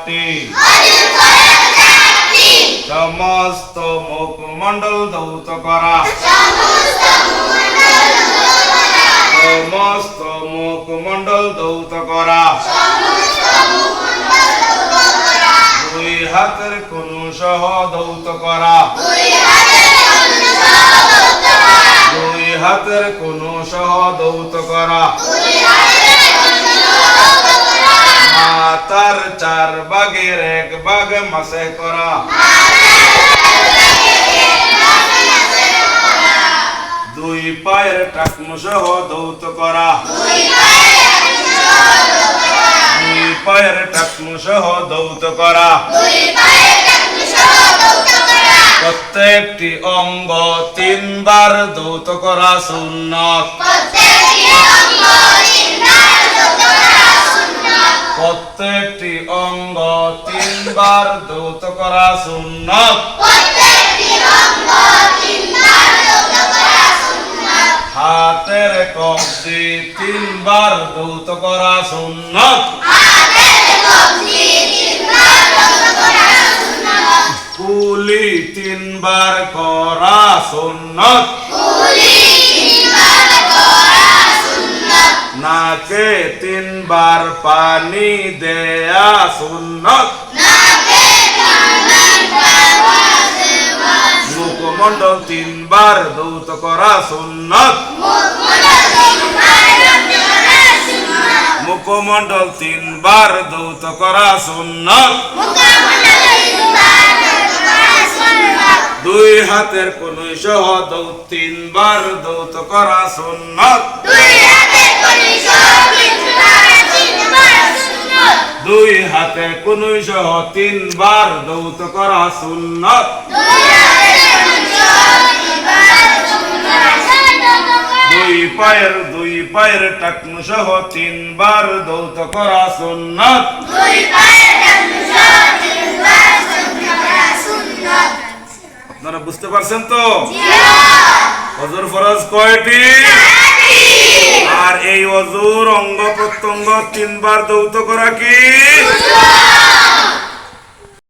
8টি সমস্ত মুখমণ্ডল ধৌত করা সমস্ত মুখমণ্ডল ধৌত করা দুই হাতের কনু সহ ধৌত করা দুই হাতের কনু সহ ধৌত করা মাথার 4 ভাগের 1 ভাগ মাসে করা দুই পায়ের টাকনু সহ ধৌত করা দুই পায়ের টাকনু সহ ধৌত করা প্রত্যেকটি অঙ্গ 3 বার ধৌত করা সুন্নাত প্রত্যেকটি অঙ্গ 3 বার ধৌত করা সুন্নাত হাতের কবজি 3 বার ধৌত করা সুন্নাত কুলি 3 বার করা সুন্নাত নাকে 3 বার পানি দেয়া সুন্নাত মুখমণ্ডল 3 বার ধৌত করা সুন্নাত মুখমণ্ডল 3 বার ধৌত করা সুন্নাত দুই হাতের কনুই সহ 3 বার ধৌত করা সুন্নাত দুই হাতে কনুই সহ 3 বার ধৌত করা সুন্নাত দুই পায়ের টাকনু সহ 3 বার ধৌত করা সুন্নাত আপনারা বুঝতে পারছেন তো ওযুর ফরজ কয়টি আর এই ওযুর অঙ্গ প্রত্যঙ্গ 3 বার ধৌত করা কি